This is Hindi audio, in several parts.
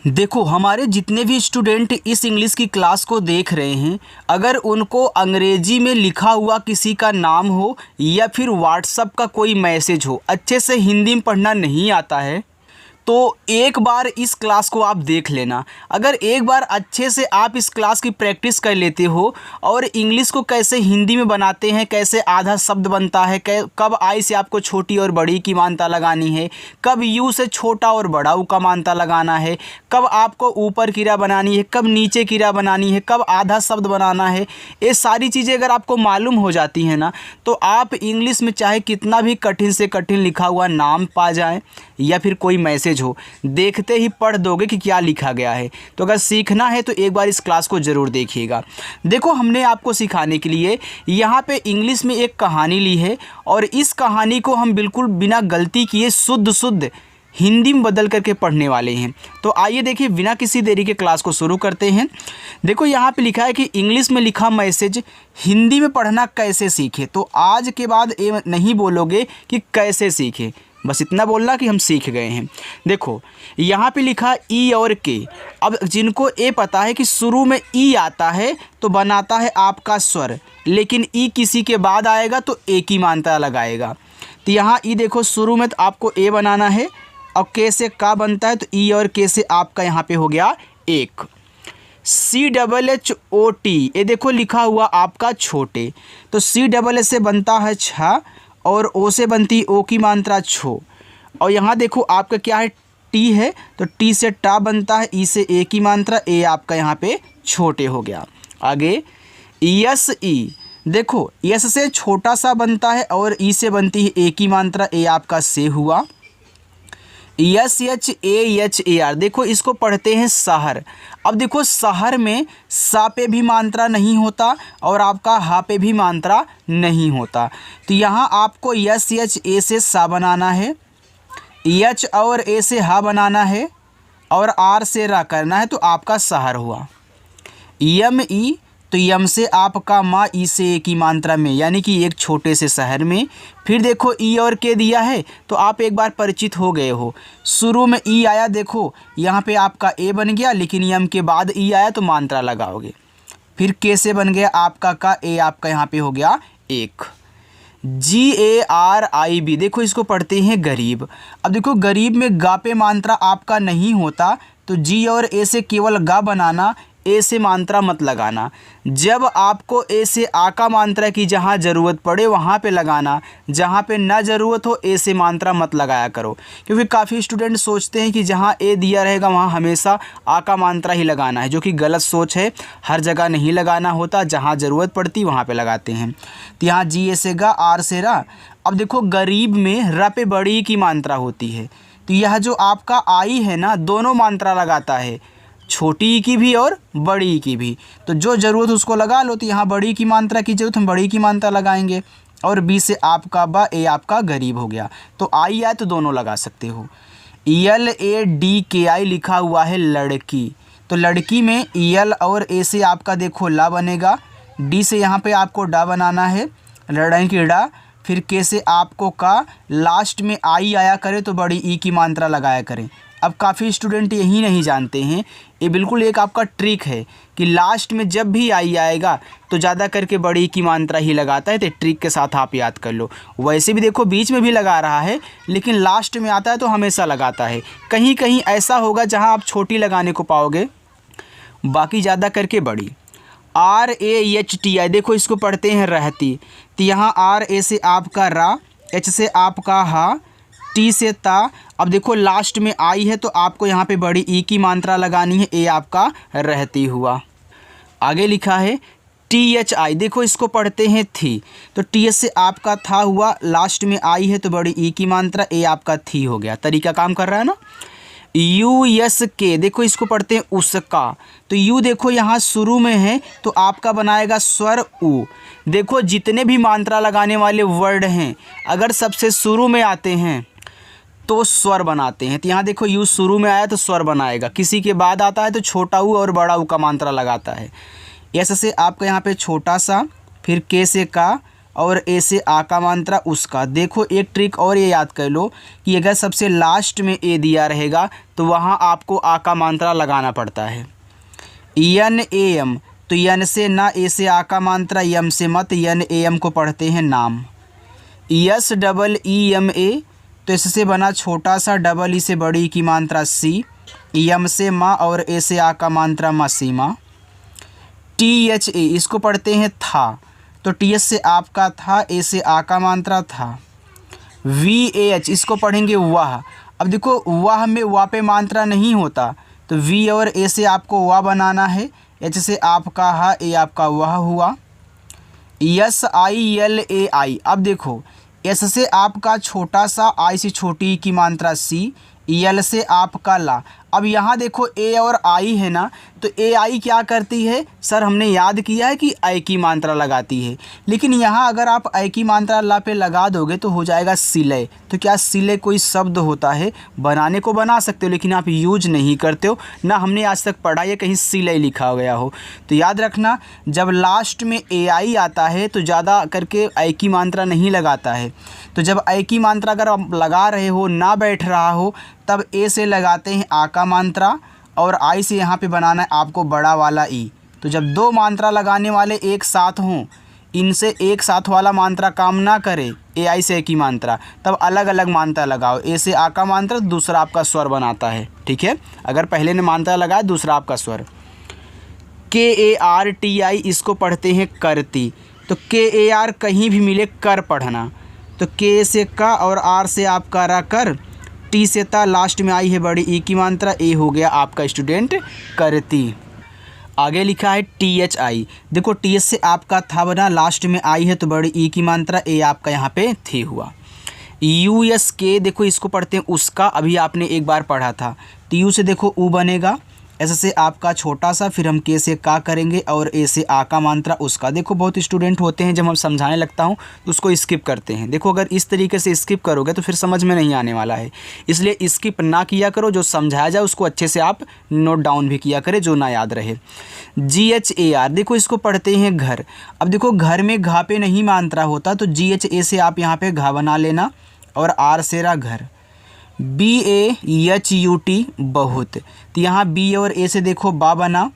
देखो, हमारे जितने भी स्टूडेंट इस इंग्लिश की क्लास को देख रहे हैं, अगर उनको अंग्रेजी में लिखा हुआ किसी का नाम हो या फिर व्हाट्सएप का कोई मैसेज हो, अच्छे से हिंदी में पढ़ना नहीं आता है, तो एक बार इस क्लास को आप देख लेना। अगर एक बार अच्छे से आप इस क्लास की प्रैक्टिस कर लेते हो और इंग्लिश को कैसे हिंदी में बनाते हैं, कैसे आधा शब्द बनता है, कब आई से आपको छोटी और बड़ी की मात्रा लगानी है, कब यू से छोटा और बड़ा ऊ का मात्रा लगाना है, कब आपको ऊपर क्रिया बनानी है, कब नीचे क्रिया बनानी है, कब आधा शब्द बनाना है, ये सारी चीज़ें अगर आपको मालूम हो जाती हैं ना, तो आप इंग्लिश में चाहे कितना भी कठिन से कठिन लिखा हुआ नाम पा जाएं या फिर कोई मैसेज हो, देखते ही पढ़ दोगे कि क्या लिखा गया है। तो अगर सीखना है तो एक बार इस क्लास को ज़रूर देखिएगा। देखो, हमने आपको सिखाने के लिए यहाँ पे इंग्लिश में एक कहानी ली है और इस कहानी को हम बिल्कुल बिना गलती किए शुद्ध हिंदी में बदल करके पढ़ने वाले हैं। तो आइए देखिए, बिना किसी देरी के क्लास को शुरू करते हैं। देखो, यहाँ पे लिखा है कि इंग्लिश में लिखा मैसेज हिंदी में पढ़ना कैसे सीखे। तो आज के बाद ये नहीं बोलोगे कि कैसे सीखे, बस इतना बोलना कि हम सीख गए हैं। देखो, यहाँ पे लिखा ई और के। अब जिनको ये पता है कि शुरू में ई आता है तो बनाता है आपका स्वर, लेकिन ई किसी के बाद आएगा तो ए की मात्रा लगाएगा। तो यहाँ ई देखो, शुरू में तो आपको ए बनाना है और के से का बनता है, तो ई और के से आपका यहाँ पे हो गया एक। CHOT, ये देखो लिखा हुआ आपका छोटे, तो CHH से बनता है छ और ओ से बनती ओ की मात्रा छो। और यहाँ देखो आपका क्या है, टी है, तो टी से टा बनता है, ई से ए की मात्रा, ए आपका यहाँ पे छोटे हो गया। आगे यस ई, देखो यस से छोटा सा बनता है और ई से बनती है ए की मात्रा, ए आपका से हुआ। SHAHAR, देखो इसको पढ़ते हैं शहर। अब देखो, शहर में सा पे भी मात्रा नहीं होता और आपका हा पे भी मात्रा नहीं होता, तो यहाँ आपको SHA से सा बनाना है, H और ए से हा बनाना है और आर से रा करना है, तो आपका शहर हुआ। YME, तो यम से आपका माँ, ई से ए की मात्रा में, यानी कि एक छोटे से शहर में। फिर देखो ई और के दिया है तो आप एक बार परिचित हो गए हो। शुरू में ई आया, देखो यहाँ पे आपका ए बन गया, लेकिन यम के बाद ई आया तो मात्रा लगाओगे। फिर के से बन गया आपका का, ए आपका यहाँ पे हो गया एक। GARIB, देखो इसको पढ़ते हैं गरीब। अब देखो, गरीब में गा पे मात्रा आपका नहीं होता, तो जी और ए से केवल गा बनाना, ए से मात्रा मत लगाना। जब आपको ए से आ का मात्रा की जहाँ ज़रूरत पड़े वहाँ पे लगाना, जहाँ पे ना ज़रूरत हो ए से मात्रा मत लगाया करो, क्योंकि काफ़ी स्टूडेंट सोचते हैं कि जहाँ ए दिया रहेगा वहाँ हमेशा आ का मात्रा ही लगाना है, जो कि गलत सोच है। हर जगह नहीं लगाना होता, जहाँ ज़रूरत पड़ती वहाँ पर लगाते हैं। तो यहाँ जी ए से गा, आर से रा। अब देखो, गरीब में र पे बड़ी की मात्रा होती है, तो यह जो आपका आई है ना, दोनों मात्रा लगाता है, छोटी की भी और बड़ी की भी। तो जो ज़रूरत उसको लगा लो। तो यहाँ बड़ी की मात्रा की ज़रूरत, हम बड़ी की मात्रा लगाएंगे। और बी से आपका बा, ए आपका गरीब हो गया। तो आई आए तो दोनों लगा सकते हो। LADKI लिखा हुआ है लड़की, तो लड़की में यल और ए से आपका देखो ला बनेगा, डी से यहाँ पे आपको डा बनाना है, लड़ाई की डा। फिर के से आपको का, लास्ट में आई आया करे तो बड़ी ई की मात्रा लगाया करें। अब काफ़ी स्टूडेंट यही नहीं जानते हैं, ये बिल्कुल एक आपका ट्रिक है कि लास्ट में जब भी आई आएगा तो ज़्यादा करके बड़ी की मात्रा ही लगाता है। तो ट्रिक के साथ आप याद कर लो। वैसे भी देखो, बीच में भी लगा रहा है, लेकिन लास्ट में आता है तो हमेशा लगाता है। कहीं कहीं ऐसा होगा जहां आप छोटी लगाने को पाओगे, बाकी ज़्यादा करके बड़ी। RAHTI, देखो इसको पढ़ते हैं रहती, तो यहाँ आर ए से आपका रा, एच से आपका हा, टी से ता। अब देखो लास्ट में आई है तो आपको यहाँ पे बड़ी ई की मात्रा लगानी है, ए आपका रहती हुआ। आगे लिखा है THI, देखो इसको पढ़ते हैं थी, तो TH से आपका था हुआ, लास्ट में आई है तो बड़ी ई की मात्रा, ए आपका थी हो गया। तरीका काम कर रहा है ना। USK, देखो इसको पढ़ते हैं उसका, तो यू देखो यहाँ शुरू में है तो आपका बनाएगा स्वर उ। देखो जितने भी मात्रा लगाने वाले वर्ड हैं, अगर सबसे शुरू में आते हैं तो स्वर बनाते हैं। तो यहाँ देखो, यू शुरू में आया तो स्वर बनाएगा, किसी के बाद आता है तो छोटा ऊ और बड़ा ऊ का मात्रा लगाता है। ऐसे से आपका यहाँ पे छोटा सा, फिर के से का, और ए से आ का मात्रा उसका। देखो एक ट्रिक और ये याद कर लो कि अगर सबसे लास्ट में ए दिया रहेगा तो वहाँ आपको आ का मात्रा लगाना पड़ता है। यन ए एम, तो यन से ना, ए से आ का मात्रा, यम से मत, यन ए एम को पढ़ते हैं नाम। S double E M A, तो इससे बना छोटा सा, डबल ई से बड़ी की मात्रा सी, यम से माँ और ए से आ का मात्रा मसीमा। टी एच ए, इसको पढ़ते हैं था, तो टी एच से आपका था, ए से आ का मात्रा था। वी ए एच, इसको पढ़ेंगे वाह। अब देखो वाह में वाह पे मात्रा नहीं होता, तो वी और ए से आपको वाह बनाना है, एच से आपका हा, ए आपका वाह हुआ। यस आई एल ए आई, अब देखो एस से आपका छोटा सा, आई से छोटी की मात्रा सी, यल से आपका ला। अब यहाँ देखो ए और आई है ना, तो ए आई क्या करती है सर, हमने याद किया है कि आई की मात्रा लगाती है, लेकिन यहाँ अगर आप आई की मात्रा ला पे लगा दोगे तो हो जाएगा सिले। तो क्या सिले कोई शब्द होता है? बनाने को बना सकते हो लेकिन आप यूज नहीं करते हो ना, हमने आज तक पढ़ा है कहीं सिले लिखा गया हो। तो याद रखना जब लास्ट में ए आई आता है तो ज़्यादा करके आई की मात्रा नहीं लगाता है। तो जब आई की मात्रा अगर आप लगा रहे हो ना बैठ रहा हो तब ए से लगाते हैं आ का मात्रा, और आई से यहाँ पे बनाना है आपको बड़ा वाला ई। तो जब दो मात्रा लगाने वाले एक साथ हों, इनसे एक साथ वाला मात्रा काम ना करे, ए आई से ए की मात्रा, तब अलग अलग मात्रा लगाओ। ए से आ का मात्रा, दूसरा आपका स्वर बनाता है, ठीक है। अगर पहले ने मात्रा लगाया, दूसरा आपका स्वर। के ए आर टी आई, इसको पढ़ते हैं करती, तो के ए आर कहीं भी मिले कर पढ़ना, तो के से का और आर से आपका रा कर, टी से ता, लास्ट में आई है बड़ी ई की मात्रा, ए हो गया आपका स्टूडेंट करती। आगे लिखा है टी एच आई, देखो टी एच से आपका था बना, लास्ट में आई है तो बड़ी ई की मात्रा, ए आपका यहाँ पे थी हुआ। यू एस के, देखो इसको पढ़ते हैं उसका, अभी आपने एक बार पढ़ा था, तो यू से देखो ऊ बनेगा, ऐसे से आपका छोटा सा, फिर हम के से का करेंगे और ए से आ का मात्रा उसका। देखो बहुत स्टूडेंट होते हैं जब हम समझाने लगता हूँ तो उसको स्किप करते हैं। देखो अगर इस तरीके से स्किप करोगे तो फिर समझ में नहीं आने वाला है, इसलिए स्किप ना किया करो, जो समझाया जाए उसको अच्छे से आप नोट डाउन भी किया करें जो ना याद रहे। जी एच ए आर, देखो इसको पढ़ते हैं घर। अब देखो घर में घा पे नहीं मात्रा होता, तो जी एच ए से आप यहाँ पे घा बना लेना और आर से रा घर। B A H U T बहुत, तो यहाँ बी और ए से देखो बा बना,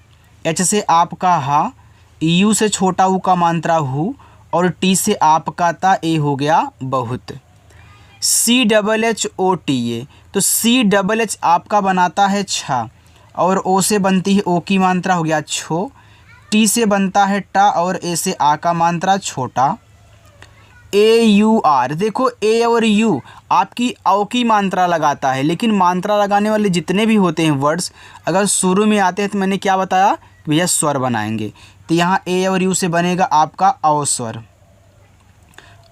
एच से आपका हा, यू से छोटा ऊ का मात्रा हु, और टी से आपका ता, ए हो गया बहुत। C double H O T A, तो सी डबल एच आपका बनाता है छा, और ओ से बनती है ओ की मात्रा, हो गया छो। टी से बनता है टा और ए से आ का मात्रा छोटा। ए यू आर, देखो ए और यू आपकी औ की मात्रा लगाता है, लेकिन मात्रा लगाने वाले जितने भी होते हैं वर्ड्स अगर शुरू में आते हैं तो मैंने क्या बताया कि भैया स्वर बनाएंगे, तो यहाँ ए और यू से बनेगा आपका औ स्वर,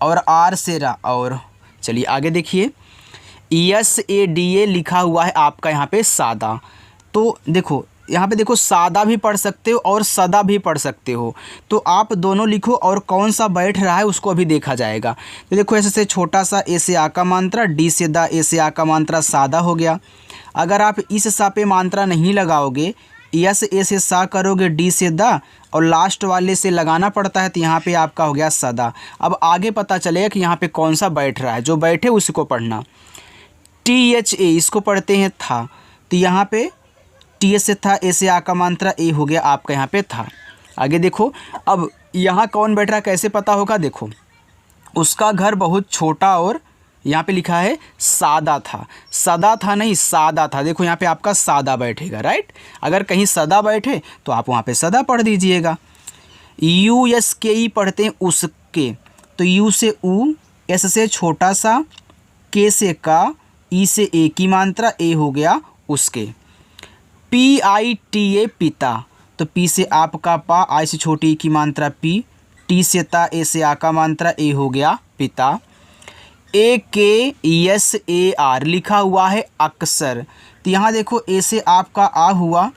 और आर से रा और। चलिए आगे देखिए, एस ए डी ए लिखा हुआ है आपका यहाँ पे सादा, तो देखो यहाँ पे देखो सादा भी पढ़ सकते हो और सदा भी पढ़ सकते हो, तो आप दोनों लिखो और कौन सा बैठ रहा है उसको अभी देखा जाएगा। तो देखो ऐसे से छोटा सा, ए से आ का मात्रा, डी से दा, ए से आ का मात्रा सादा हो गया। अगर आप इस सा पे मात्रा नहीं लगाओगे, यस ए से सा करोगे, डी से दा और लास्ट वाले से लगाना पड़ता है, तो यहाँ पे आपका हो गया सदा। अब आगे पता चलेगा कि यहाँ पे कौन सा बैठ रहा है, जो बैठे उसी को पढ़ना। टी एच ए, इसको पढ़ते हैं था, तो यहाँ पे टी एच से था, ए से आ का मात्रा, ए हो गया आपका यहाँ पे था। आगे देखो, अब यहाँ कौन बैठ रहा है कैसे पता होगा, देखो उसका घर बहुत छोटा और यहाँ पे लिखा है सादा था, सदा था नहीं सादा था, देखो यहाँ पे आपका सादा बैठेगा, राइट। अगर कहीं सदा बैठे तो आप वहाँ पे सदा पढ़ दीजिएगा। यू एस के ई पढ़ते हैं उसके, तो यू से ऊ, एस से छोटा सा, के से का, ई से ए की मात्रा, ए हो गया उसके। पी आई टी ए पिता, तो पी से आपका पा, आई से छोटी ई की मात्रा पी, टी से ता, ए से आ का मात्रा, ए हो गया पिता। ए के एस ए आर लिखा हुआ है अक्सर, तो यहाँ देखो ए से आपका आ हुआ,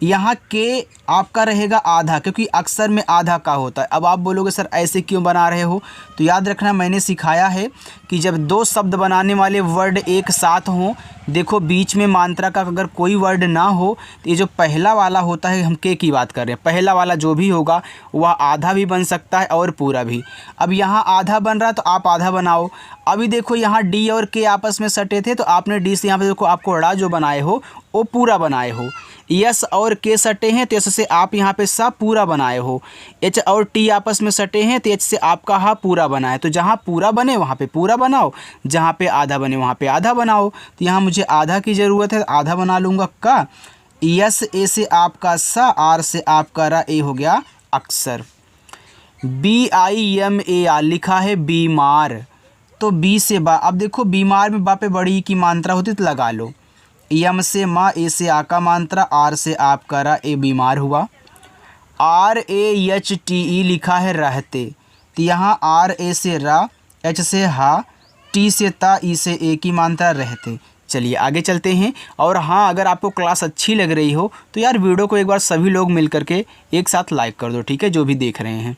यहाँ के आपका रहेगा आधा, क्योंकि अक्सर में आधा का होता है। अब आप बोलोगे सर ऐसे क्यों बना रहे हो, तो याद रखना मैंने सिखाया है कि जब दो शब्द बनाने वाले वर्ड एक साथ हों, देखो बीच में मात्रा का अगर कोई वर्ड ना हो तो ये जो पहला वाला होता है, हम के की बात कर रहे हैं, पहला वाला जो भी होगा वह आधा भी बन सकता है और पूरा भी। अब यहाँ आधा बन रहा है तो आप आधा बनाओ। अभी देखो यहाँ डी और के आपस में सटे थे तो आपने डी से यहाँ पे देखो आपको ड़ा जो बनाए हो वो पूरा बनाए हो। यस और के सटे हैं तो यस से आप यहाँ पे सा पूरा बनाए हो। एच और टी आपस में सटे हैं तो एच से आपका हा पूरा बना है। तो जहाँ पूरा बने वहाँ पे पूरा बनाओ, जहाँ पे आधा बने वहाँ पे आधा बनाओ। तो यहाँ मुझे आधा की ज़रूरत है, आधा बना लूँगा का। यस ए से आपका सा, आर से आपका रा, ए हो गया अक्सर। BIMAR लिखा है बीमार, तो बी से बा। अब देखो बीमार में बा पे बड़ी की मात्रा होती तो लगा लो। यम से माँ, ए से आ का मात्रा, आर से आपका रा, ए बीमार हुआ। RAHTE लिखा है रहते, तो यहाँ आर ए से रा, एच से हा, टी से ता, ई से ए की मात्रा रहते। चलिए आगे चलते हैं। और हाँ, अगर आपको क्लास अच्छी लग रही हो तो यार वीडियो को एक बार सभी लोग मिल करके एक साथ लाइक कर दो, ठीक है, जो भी देख रहे हैं।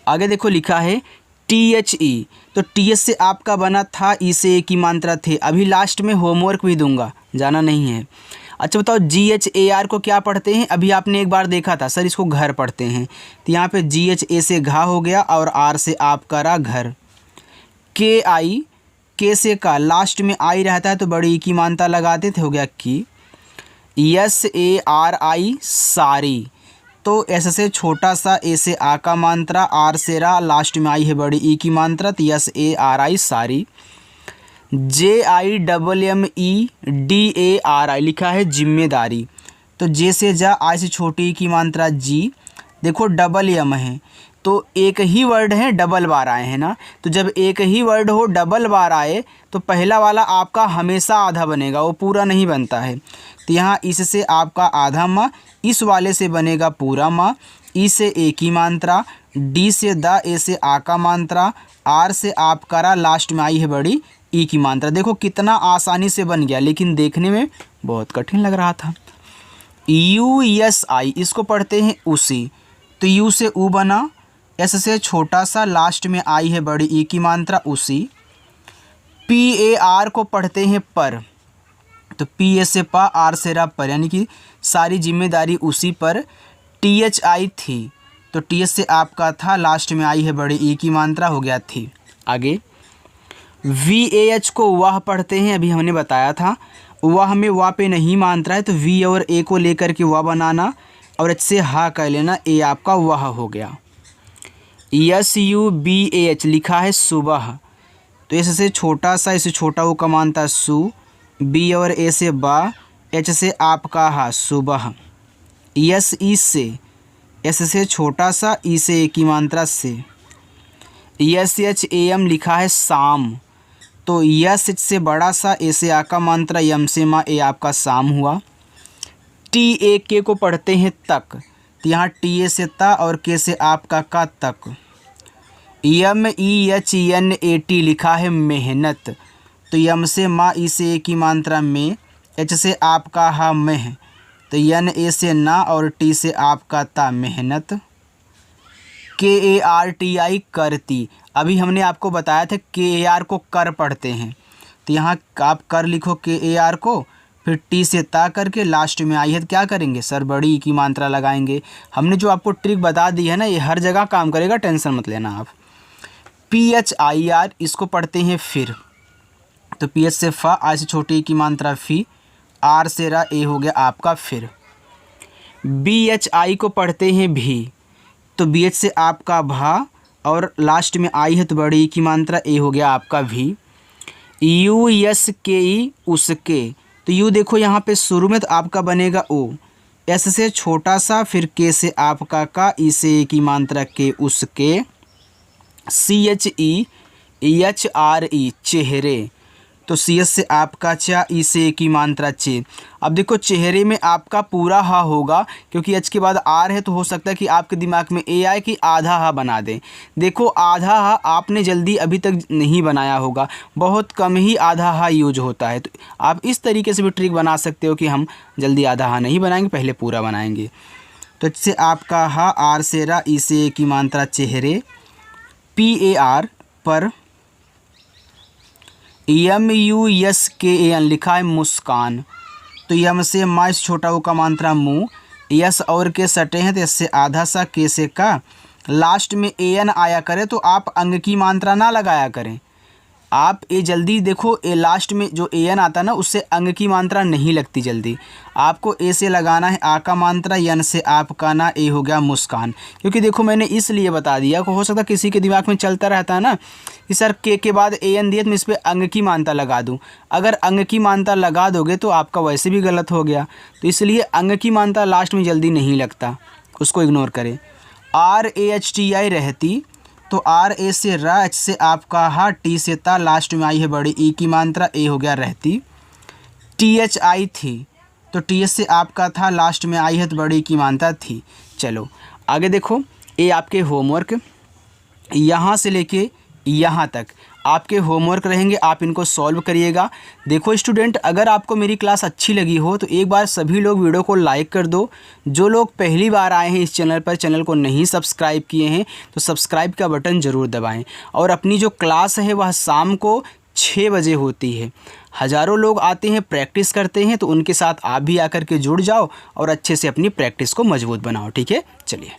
आगे देखो लिखा है THE, तो TH से आपका बना था, ई से ए की मात्रा थे। अभी लास्ट में होमवर्क भी दूंगा, जाना नहीं है। अच्छा बताओ GHAR को क्या पढ़ते हैं, अभी आपने एक बार देखा था सर इसको घर पढ़ते हैं, तो यहाँ पे GH, ए से घा हो गया और आर से आपका रा घर। KI, के से का, लास्ट में आई रहता है तो बड़ी ई की मात्रा लगाते थे, हो गया की। SARI सारी, तो एस से छोटा सा, ए से आ का मात्रा, आर से रा, लास्ट में आई है बड़ी ई की मात्रा, तो SARI सारी। JIMMEDARI लिखा है जिम्मेदारी, तो जे से जा, आई से छोटी ई की मात्रा जी। देखो डबल यम है तो एक ही वर्ड है, डबल बार आए हैं ना, तो जब एक ही वर्ड हो डबल बार आए तो पहला वाला आपका हमेशा आधा बनेगा, वो पूरा नहीं बनता है। तो यहाँ इससे आपका आधा माँ, इस वाले से बनेगा पूरा माँ। ई से ए की मात्रा, डी से दा, ए से आ का मात्रा, आर से आपका रा, लास्ट में आई है बड़ी ई की मात्रा। देखो कितना आसानी से बन गया, लेकिन देखने में बहुत कठिन लग रहा था। USI इसको पढ़ते हैं उसी, तो यू से ऊ बना, एस से छोटा सा, लास्ट में आई है बड़ी ई की मात्रा उसी। PAR को पढ़ते हैं पर, तो P से पा, आर से रा, पर, यानी कि सारी जिम्मेदारी उसी पर। THI थी, तो TH से आपका था, लास्ट में आई है बड़ी ई की मात्रा, हो गया थी। आगे VAH को वह पढ़ते हैं, अभी हमने बताया था वह में वाह पे नहीं मात्रा है तो V और A को लेकर के वह बनाना और H से हा कह लेना, ए आपका वह हो गया। SUBAH लिखा है सुबह, तो एस से छोटा सा, इससे छोटा वो का मानता सु, बी और ए से बा, एच से आपका हा सुबह। ई से, एस से छोटा सा, ई से ए की मात्रा से। SHAM लिखा है शाम, तो यस से बड़ा सा, ए से आ का मात्रा, यम से माँ, ए आपका शाम हुआ। TAK को पढ़ते हैं तक, तो यहाँ TA से ता और के से आपका का तक। MEHNAT लिखा है मेहनत, तो यम से माँ, ई से ए की मात्रा में, एच से आपका हा मेह, तो NA से ना और टी से आपका ता मेहनत। KARTI करती, अभी हमने आपको बताया था KAR को कर पढ़ते हैं, तो यहाँ आप कर लिखो KAR को, फिर टी से ता करके लास्ट में आई है तो क्या करेंगे सर बड़ी ई की मात्रा लगाएंगे। हमने जो आपको ट्रिक बता दी है ना, ये हर जगह काम करेगा, टेंशन मत लेना आप। PHIR इसको पढ़ते हैं फिर, तो PH से फा, आई से छोटी ई की मात्रा फी, आर से रा, ए हो गया आपका फिर। BHI को पढ़ते हैं भी, तो BH से आपका भा और लास्ट में आई है तो बड़ी ई की मात्रा, ए हो गया आपका भी। USKE उसके, तो यू देखो यहाँ पे शुरू में तो आपका बनेगा ओ, एस से छोटा सा, फिर के से आपका का, ई से ए की मात्रा के उसके। CHEHRE चेहरे, तो सी एस से आपका चा, ई से की मात्रा चे। अब देखो चेहरे में आपका पूरा हा होगा, क्योंकि एच के बाद आर है तो हो सकता है कि आपके दिमाग में ए आए कि आधा हा बना दें। देखो आधा हा आपने जल्दी अभी तक नहीं बनाया होगा, बहुत कम ही आधा हा यूज होता है। तो आप इस तरीके से भी ट्रिक बना सकते हो कि हम जल्दी आधा हा नहीं बनाएंगे, पहले पूरा बनाएंगे। तो इससे आपका हा, आर से रा, ई से ए की मात्रा चेहरे, पी ए आर पर, एम यू एस के ए एन लिखा है मुस्कान। तो यम से मा इस छोटा ओ का मात्रा मुँह, यस और के सटे हैं तो इससे आधा सा, के से का, लास्ट में ए एन आया करे तो आप अंग की मात्रा ना लगाया करें। आप ये जल्दी देखो, ए लास्ट में जो ए एन आता है ना उससे अंग की मात्रा नहीं लगती जल्दी। आपको ए से लगाना है आ का मात्रा, यन से आपका ना, ए हो गया मुस्कान। क्योंकि देखो मैंने इसलिए बता दिया, हो सकता है किसी के दिमाग में चलता रहता है ना कि सर के बाद ए एन दिया तो मैं इस पर अंग की मात्रा लगा दूं। अगर अंग की मात्रा लगा दोगे तो आपका वैसे भी गलत हो गया। तो इसलिए अंग की मात्रा लास्ट में जल्दी नहीं लगता, उसको इग्नोर करें। R A H T I रहती, तो आर ए से रा, एच से आपका हा, टी से ता, लास्ट में आई है बड़ी ई की मात्रा, ए हो गया रहती। टी एच आई थी, तो टी एच से आपका था, लास्ट में आई है तो बड़ी ई की मात्रा थी। चलो आगे देखो, ये आपके होमवर्क यहाँ से लेके यहाँ तक आपके होमवर्क रहेंगे, आप इनको सॉल्व करिएगा। देखो स्टूडेंट, अगर आपको मेरी क्लास अच्छी लगी हो तो एक बार सभी लोग वीडियो को लाइक कर दो। जो लोग पहली बार आए हैं इस चैनल पर, चैनल को नहीं सब्सक्राइब किए हैं तो सब्सक्राइब का बटन ज़रूर दबाएं। और अपनी जो क्लास है वह शाम को 6 बजे होती है। हज़ारों लोग आते हैं, प्रैक्टिस करते हैं, तो उनके साथ आप भी आकर के जुड़ जाओ और अच्छे से अपनी प्रैक्टिस को मजबूत बनाओ। ठीक है, चलिए।